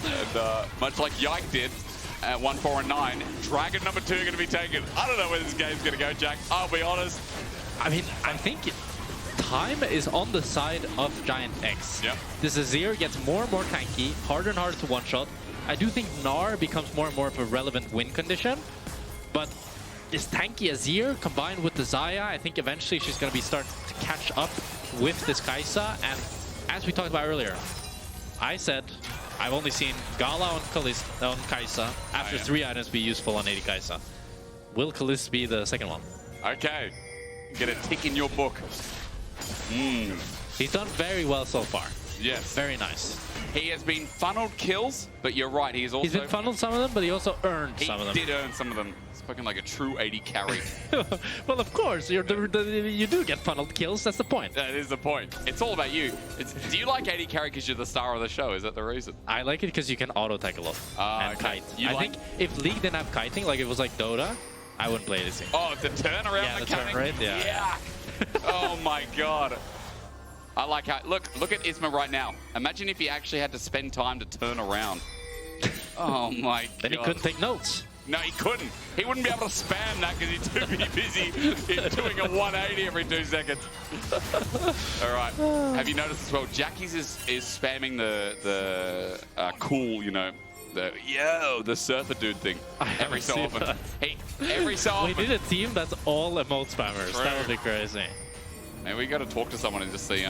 And much like Yike did at 1, 4, and 9, Dragon number 2 going to be taken. I don't know where this game's going to go, Jack. I'll be honest. I mean, I think time is on the side of GIANTX. Yep. This Azir gets more and more tanky, harder and harder to one-shot. I do think Gnar becomes more and more of a relevant win condition, but this tanky Azir combined with the Xayah, I think eventually she's going to be starting to catch up with this Kai'Sa. And as we talked about earlier, I said I've only seen Gala on Caliste, on Kai'Sa, after 3 items be useful on AD Kai'Sa. Will Caliste be the second one? Okay. Get a tick in your book. He's done very well so far. Yes. Very nice. He has been funneled kills, but you're right, he's also... He's been funneled some of them, but he also earned some of them. He did earn some of them. Spoken like a true AD carry. Well, of course, you do get funneled kills, that's the point. That is the point. It's all about you. Do you like AD carry because you're the star of the show? Is that the reason? I like it because you can auto-tech a lot and kite. I think if League didn't have kiting, like it was like Dota, I wouldn't play ADC. Oh, the turnaround the turn rate, yeah. Oh my god. I like how... Look at Isma right now. Imagine if he actually had to spend time to turn around. Oh my god. Then he couldn't take notes. No, he couldn't. He wouldn't be able to spam that because he's too busy in doing a 180 every 2 seconds. All right. Have you noticed as well, Jackie's is spamming the cool, you know, the surfer dude thing every so often. Every so often. We need a team that's all emote spammers. True. That would be crazy. And we got to talk to someone and just see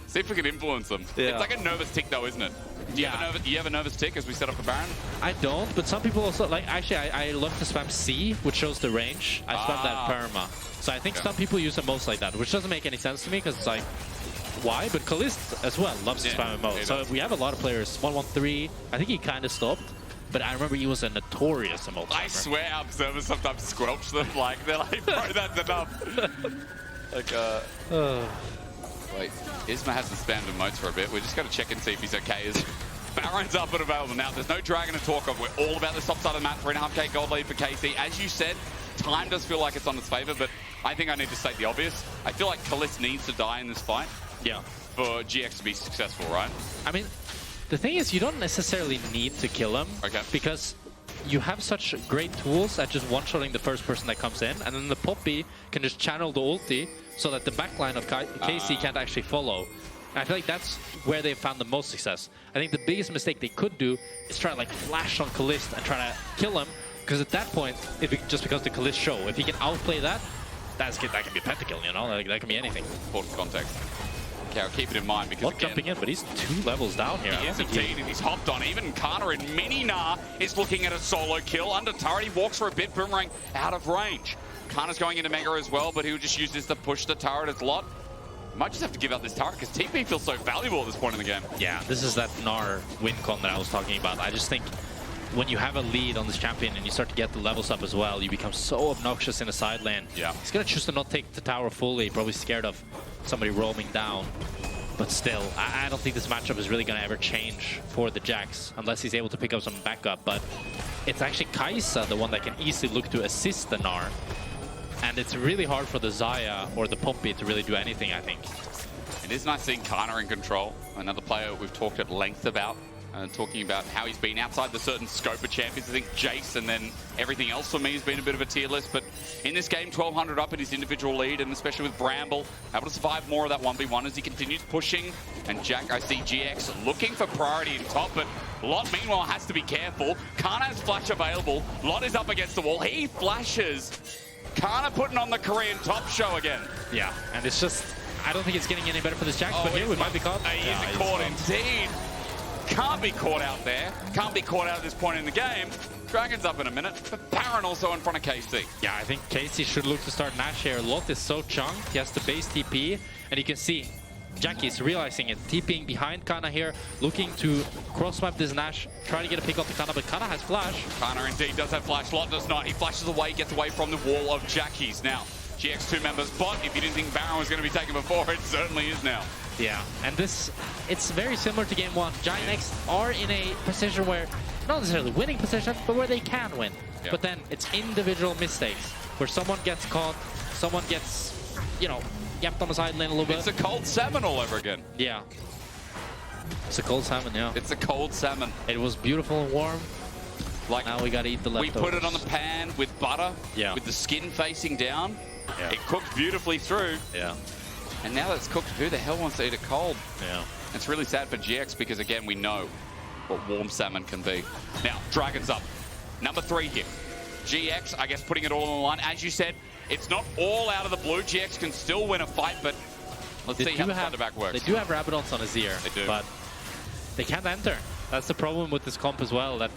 see if we can influence them. Yeah. It's like a nervous tick though, isn't it? Do you have a nervous tick as we set up for Baron? I don't, but some people also, like, actually, I love to spam C, which shows the range. I spam that perma. So I think some people use emotes like that, which doesn't make any sense to me, because it's like, why? But Caliste as well loves to spam emotes. So we have a lot of players. 113, I think he kind of stopped, but I remember he was a notorious emote spammer. I swear our observers sometimes squelch them, like, they're like, bro, that's enough. Like, wait, Isma hasn't spammed emotes for a bit. We just got to check and see if he's okay. Baron's up and available now. There's no dragon to talk of. We're all about this top side of the map. 3.5k gold lead for KC. As you said, time does feel like it's on its favor, but I think I need to state the obvious. I feel like Caliste needs to die in this fight. Yeah. For GX to be successful, right? I mean, the thing is, you don't necessarily need to kill him. Okay. Because you have such great tools at just one-shotting the first person that comes in, and then the Poppy can just channel the ulti so that the backline of KC can't actually follow. And I feel like that's where they've found the most success. I think the biggest mistake they could do is try to like flash on Caliste and try to kill him, because at that point, if it just becomes the Caliste show. If he can outplay that, that can be a pentakill, you know? Like, that can be anything. Important context. Okay, I'll keep it in mind because Not jumping in, but he's 2 levels down here. He is indeed, and he's hopped on. Even Canna in mini Gnar is looking at a solo kill. Under turret, he walks for a bit, Boomerang out of range. Canna's going into Mega as well, but he'll just use this to push the turret as lot. Might just have to give up this turret because TP feels so valuable at this point in the game. Yeah, this is that Gnar win con that I was talking about. I just think when you have a lead on this champion and you start to get the levels up as well, you become so obnoxious in the side lane. Yeah. He's going to choose to not take the tower fully, probably scared of somebody roaming down. But still, I don't think this matchup is really going to ever change for the Jax unless he's able to pick up some backup. But it's actually Kai'Sa, the one that can easily look to assist the Gnar. And it's really hard for the Xayah or the Poppy to really do anything, I think. It is nice seeing Canna in control. Another player we've talked at length about. Talking about how he's been outside the certain scope of champions. I think Jace and then everything else for me has been a bit of a tier list. But in this game, 1200 up in his individual lead, and especially with Bramble, able to survive more of that 1v1 as he continues pushing. And Jack, I see GX looking for priority in top, but Lot meanwhile has to be careful. Canna has flash available. Lot is up against the wall. He flashes. Canna putting on the Korean top show again. Yeah, and it's just, I don't think it's getting any better for this Jax, but here we might be caught. He is caught indeed. Can't be caught out there. Can't be caught out at this point in the game. Dragon's up in a minute, but Baron also in front of KC. Yeah, I think KC should look to start Nash here. Lot is so chunked. He has the base TP, and you can see Jackie's realizing it. TPing behind Canna here, looking to cross-map this Nash, trying to get a pick off the Canna, but Canna has flash. Canna indeed does have flash. Lot does not. He flashes away, gets away from the wall of Jackie's. Now, GX2 members bot. If you didn't think Baron was going to be taken before, it certainly is now. Yeah, and this, it's very similar to game 1. GIANTX are in a position where, not necessarily winning position, but where they can win. Yep. But then it's individual mistakes, where someone gets caught, someone gets, you know, yapped on the side lane a little bit. It's a cold salmon all over again. Yeah. It's a cold salmon, yeah. It's a cold salmon. It was beautiful and warm. Like, now we gotta eat the leftovers. We put it on the pan with butter, with the skin facing down. Yeah. It cooked beautifully through. Yeah. And now that it's cooked, who the hell wants to eat it cold? Yeah. It's really sad for GX because, again, we know what warm salmon can be. Now, Dragon's up. Number 3 here. GX, I guess, putting it all on the line. As you said, it's not all out of the blue. GX can still win a fight, but let's see how the front to back works. They do have Rabadons on Azir, they do. But they can't enter. That's the problem with this comp as well, that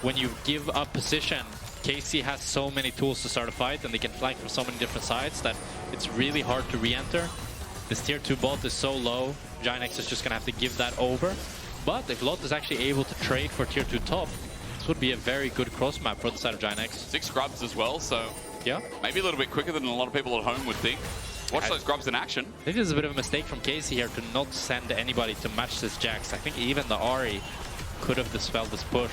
when you give up position, Kai'Sa has so many tools to start a fight, and they can flank from so many different sides that it's really hard to re-enter. This tier 2 bot is so low, GIANTX is just going to have to give that over. But if Lot is actually able to trade for tier 2 top, this would be a very good cross map for the side of GIANTX. 6 grubs as well, so yeah, maybe a little bit quicker than a lot of people at home would think. Watch those grubs in action. I think there's a bit of a mistake from Kai'Sa here to not send anybody to match this Jax. I think even the Ahri could have dispelled this push.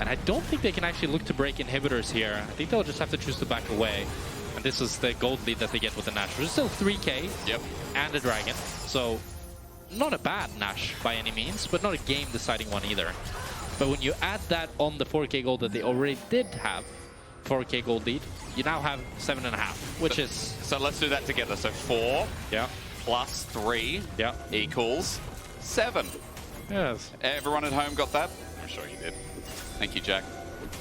And I don't think they can actually look to break inhibitors here. I think they'll just have to choose to back away. And this is the gold lead that they get with the Nash, which is still 3k and a dragon. So not a bad Nash by any means, but not a game-deciding one either. But when you add that on the 4k gold that they already did have, 4k gold lead, you now have 7.5, which is... So let's do that together. So 4 plus 3 equals 7. Yes. Everyone at home got that? I'm sure you did. Thank you, Jack.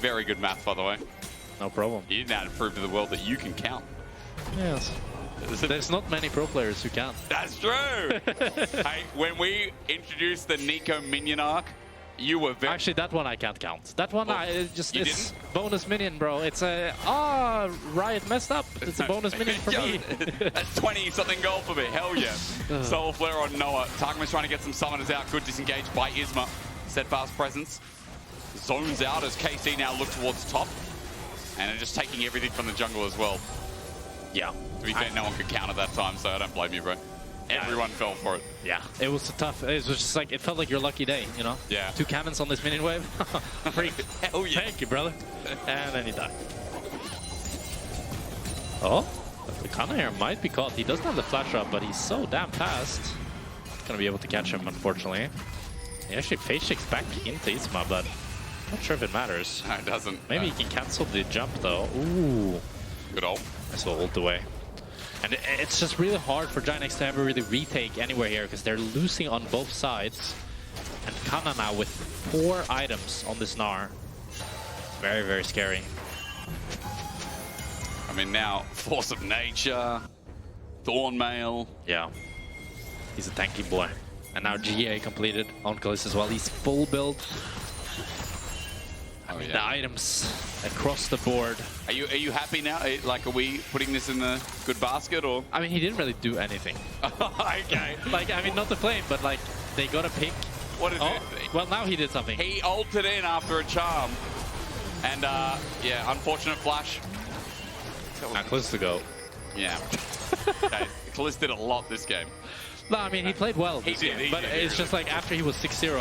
Very good math, by the way. No problem. You now prove to the world that you can count. Yes. There's not many pro players who can. That's true! Hey, when we introduced the Nico minion arc, you were very... Actually, that one I can't count. That one, it's didn't? bonus minion, bro. It's a... Riot messed up. It's a bonus minion for me. That's 20-something gold for me. Hell yeah. Soul Flare on Noah. Targamas trying to get some summoners out. Good disengaged by Isma. Steadfast presence. Zones out as KC now look towards top. And are just taking everything from the jungle as well. Yeah. To be fair, no one could count at that time, so I don't blame you, bro. Everyone fell for it. Yeah, it was tough. It was just like, it felt like your lucky day, you know? Yeah. 2 cannons on this minion wave. Freak. Hell yeah. Thank you, brother. And then he died. Oh, the Canna here might be caught. He doesn't have the flash up, but he's so damn fast. Gonna be able to catch him, unfortunately. He actually phase shakes back into Isma, but not sure if it matters. No, it doesn't. Maybe he can cancel the jump, though. Ooh. Good ult. Nice little ult away. And it's just really hard for GIANTX to ever really retake anywhere here because they're losing on both sides. And Canna now with 4 items on this Gnar. Very, very scary. I mean, now, Force of Nature, Thornmail. Yeah. He's a tanky boy. And now GA completed on Caliste as well. He's full build. Oh, yeah. The items across the board. Are you happy now? Like, are we putting this in the good basket, or? I mean, he didn't really do anything. Okay. Like, I mean, not the flame, but like, they got a pick. What did well, now he did something. He ulted in after a charm. And, yeah, unfortunate flash. Now, close to go. Yeah. Okay. Caliste did a lot this game. No, I mean, he played well He this did, game, but it's just like after he was 6-0,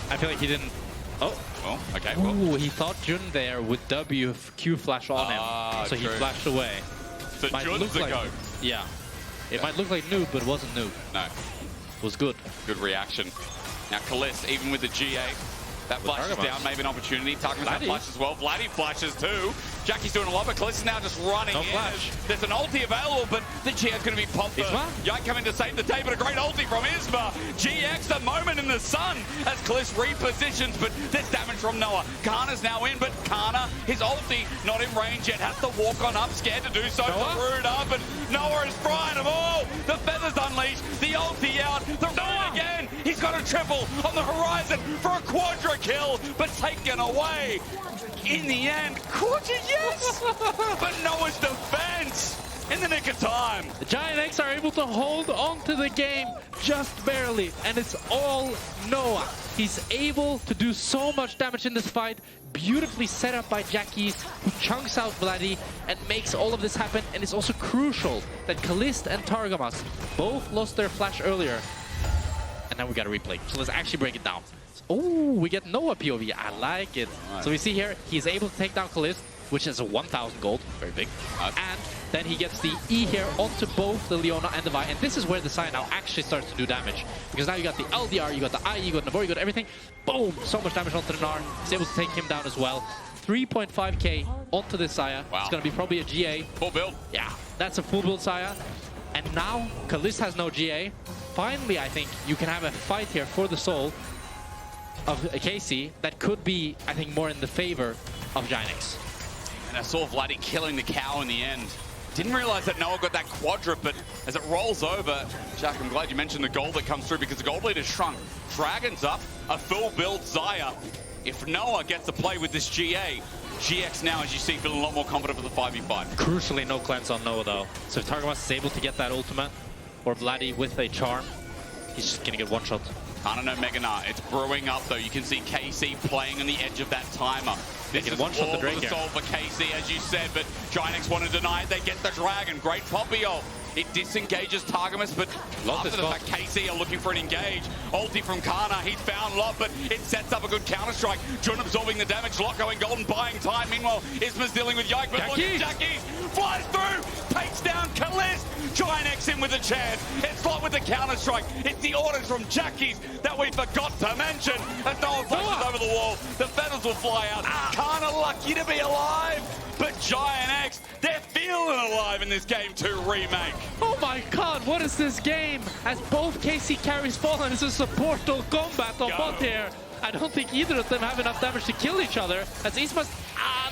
I feel like he didn't... Oh. Oh, okay. Well. Ooh, he thought Jun there would W Q flash on him, so true. he flashed away. So Jun's a go. Yeah. It might look like noob, but it wasn't noob. No. It was good. Good reaction. Now Caliste, even with the GA, that flash is down, maybe an opportunity. Targamas have flash as well. Vladi flashes too. Jackie's doing a lot, but Caliste is now just running in. Flash. There's an ulti available, but the GA's going to be popped. Isma? Yike coming to save the day, but a great ulti from Isma. GX, the moment in the sun, as Caliste repositions, but there's damage from Noah. Canna's now in, but Canna, his ulti, not in range yet, has to walk on up, scared to do so. Rude up, and Noah is frying them all. The feathers unleashed, the ulti out, the rune again. He's got a triple on the horizon for a quadra kill, but taken away. In the end, quadra, yes! But Noah's defense in the nick of time. The GIANTX are able to hold on to the game just barely, and it's all Noah. He's able to do so much damage in this fight, beautifully set up by Jackie, who chunks out Vladi and makes all of this happen. And it's also crucial that Caliste and Targamas both lost their flash earlier. And now we got a replay. So let's actually break it down. Oh, we get Noah POV. I like it. Nice. So we see here, he's able to take down Caliste, which is a 1,000 gold. Very big. Nice. And then he gets the E here onto both the Leona and the Vi. And this is where the Xayah now actually starts to do damage. Because now you got the LDR, you got the IE, you got Navor, you got everything. Boom! So much damage onto the Gnar. He's able to take him down as well. 3.5k onto this Xayah. Wow. It's going to be probably a GA. Full build. Yeah, that's a full build Xayah. And now, Caliste has no GA. Finally, I think you can have a fight here for the soul of Kai'Sa that could be, I think, more in the favor of GIANTX. And I saw Vladi killing the cow in the end. Didn't realize that Noah got that quadrip, but as it rolls over, Jack, I'm glad you mentioned the gold that comes through because the gold leader shrunk. Dragon's up, a full build Xayah. If Noah gets to play with this GA, GX now, as you see, feeling a lot more confident for the 5v5. Crucially, no cleanse on Noah though. So if Targamas is able to get that ultimate, or Vladi with a charm, he's just gonna get one shot. Can't know Mega Gnar. It's brewing up though. You can see KC playing on the edge of that timer. This is one shot all the for the soul for KC, as you said, but GIANTX want to deny it. They get the dragon. Great poppy ult. It disengages Targamas, but after the fact, KC are looking for an engage. Ulti from Canna, he's found Lot, but it sets up a good counter-strike. Jun absorbing the damage, Lot going golden, buying time. Meanwhile, Isma's dealing with Yike, but look at Jackies, flies through, takes down Caliste. GIANTX in with a chance. It's Lot with the counter-strike. It's the orders from Jackies that we forgot to mention. As Noah flashes over the wall, the feathers will fly out. Canna lucky to be alive, but GIANTX, they're feeling alive in this Game 2 remake. Oh my god, what is this game? As both KC carries fall and it's a support or combat on bot here. I don't think either of them have enough damage to kill each other. As Isma's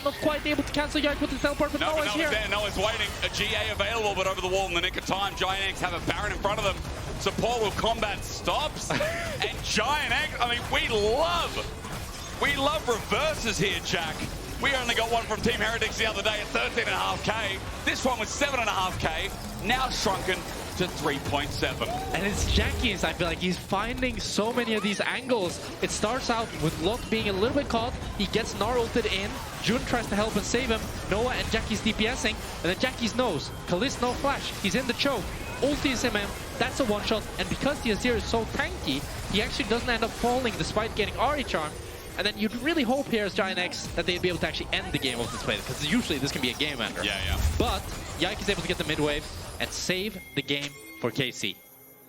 not quite able to cancel Yike with the teleport, but Noah's here. Noah's waiting. A GA available, but over the wall in the nick of time. GIANTX have a Baron in front of them. Support will combat stops. And GIANTX, I mean, we love reverses here, Jack. We only got one from Team Heretics the other day at 13.5k. This one was 7.5k, now shrunken to 3.7. And it's Jackies, I feel like he's finding so many of these angles. It starts out with Lot being a little bit caught. He gets Gnar ulted in. Jun tries to help and save him. Noah and Jackies DPSing. And then Jackies knows. Caliste no flash. He's in the choke. Ultis him in. That's a one-shot. And because the Azir is so tanky, he actually doesn't end up falling despite getting Ahri charm. And then you'd really hope here as GIANTX that they'd be able to actually end the game of this play, because usually this can be a game ender. Yeah. But Yike is able to get the mid-wave and save the game for KC.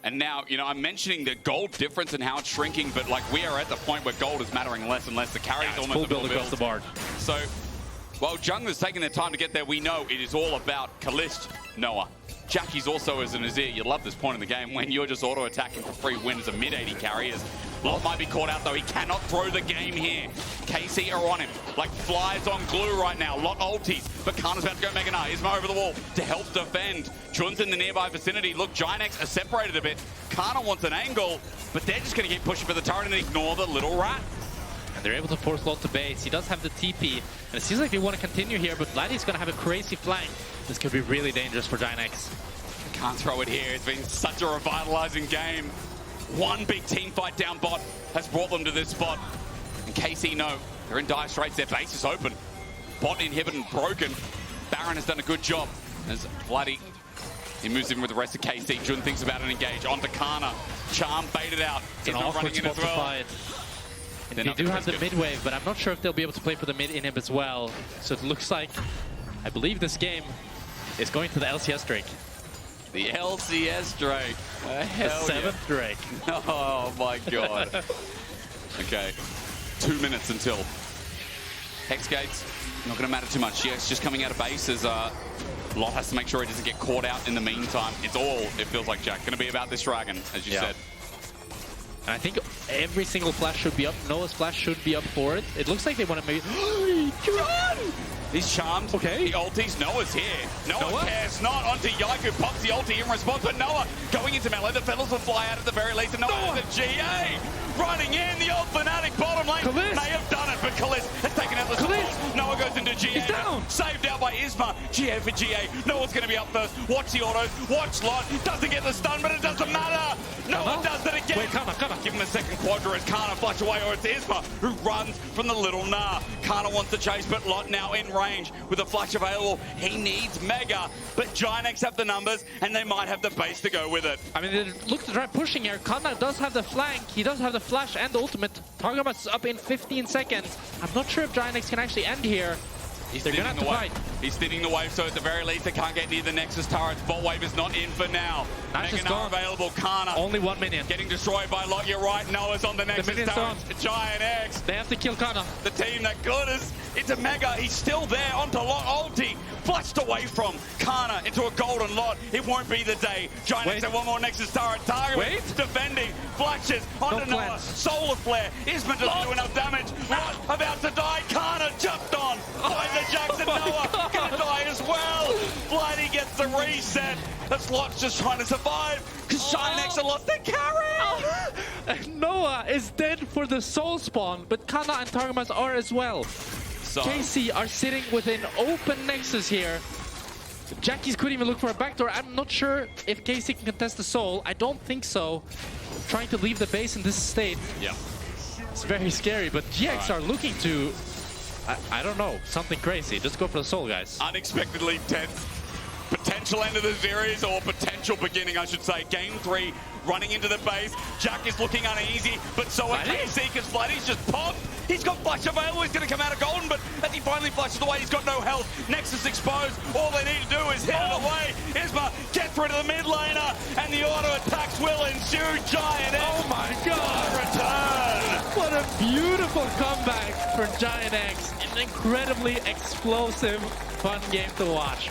And now, you know, I'm mentioning the gold difference and how it's shrinking, but like we are at the point where gold is mattering less and less. The carry is almost full a build across the board. So, while Jungler's taking their time to get there, we know it is all about Caliste, Noah. Jackie's also as an Azir. You love this point in the game when you're just auto-attacking for free win as a mid-AD carry. Lot might be caught out though. He cannot throw the game here. KC are on him like flies on glue right now. Lot ultis, but Canna's about to go Mega Gnar. Isma over the wall to help defend. Jun's in the nearby vicinity. Look, GIANTX are separated a bit. Canna wants an angle, but they're just going to keep pushing for the turret and ignore the little rat. And they're able to force Lot to base. He does have the TP, and it seems like they want to continue here, but Vladi's going to have a crazy flank. This could be really dangerous for GIANTX. Can't throw it here. It's been such a revitalizing game. One big team fight down bot has brought them to this spot. And KC know they're in dire straits. Their base is open. Bot inhibited and broken. Baron has done a good job. As Vladi, he moves in with the rest of KC. Jun thinks about an engage. Onto Canna. Charm baited out. It's an awkward spot to fight. They do have the mid-wave, but I'm not sure if they'll be able to play for the mid-inhib as well. So it looks like, I believe this game is going to the LCS Drake. The LCS Drake. The 7th Drake. Oh my god. Okay. 2 minutes until. Hex gates, not going to matter too much. GX just coming out of base as Lot has to make sure he doesn't get caught out in the meantime. It's all, it feels like, Jack, going to be about this dragon, as you said. And I think every single flash should be up. Noah's flash should be up for it. It looks like they want to make... Run! He's charmed. Okay. The ultis. Noah's here. Noah cares not. Onto Yike, who pops the ulti in response. But Noah going into melee. The feathers will fly out at the very least. And Noah has a GA running in. The old fanatic bottom lane Caliste may have done it, but Caliste has taken out the support. Noah goes into GA. He's down. Saved out by Isma. GA for GA. Noah's going to be up first. Watch the autos. Watch Lot. Doesn't get the stun, but it doesn't matter. Noah does it again. Wait, Canna. Give him a second quadra as Canna flash away, or it's Isma who runs from the little Gnar. Canna wants to chase, but Lot now in range with a flash available. He needs Mega, but GIANTX have the numbers, and they might have the base to go with it. I mean, they look to try pushing here. Canna does have the flank. He does have the flash and the ultimate. Targamas is up in 15 seconds. I'm not sure if GIANTX can actually end here. They're going to have to fight. He's thinning the wave, so at the very least, they can't get near the Nexus turrets. Bot wave is not in for now. Mega Gnar available. Canna. Only 1 minion. Getting destroyed by Lot. You're right. Noah's on the Nexus turret. GIANTX. They have to kill Canna. The team that got us. It's a Mega. He's still there. Onto Lot ulti. Flushed away from Canna into a golden Lot. It won't be the day. GIANTX have one more Nexus turret. Targamas defending. Flashes onto Noah. Solar Flare. Isma doesn't do enough damage. Lot about to die. Canna jumped on by the Jackson. Noah gonna die as well. Vladi gets reset. The Slot's just trying to survive because GIANTX have lost their carry. Noah is dead for the soul spawn, but Canna and Targamas are as well. So, KC are sitting with an open nexus here. Jackies couldn't even look for a backdoor. I'm not sure if KC can contest the soul. I don't think so. Trying to leave the base in this state. yeah. It's very scary, but GX are looking to, I don't know, something crazy. Just go for the soul, guys. Unexpectedly tense. Potential end of the series, or potential beginning, I should say. Game 3, running into the base. Jack is looking uneasy, but so are KC, because Vladi's just popped. He's got flash available, he's going to come out of golden, but as he finally flashes away, he's got no health. Nexus exposed, all they need to do is hit it away. Isma gets rid of the mid laner, and the auto attacks will ensue. GIANTX, Oh my god! return! What a beautiful comeback for GIANTX. An incredibly explosive, fun game to watch.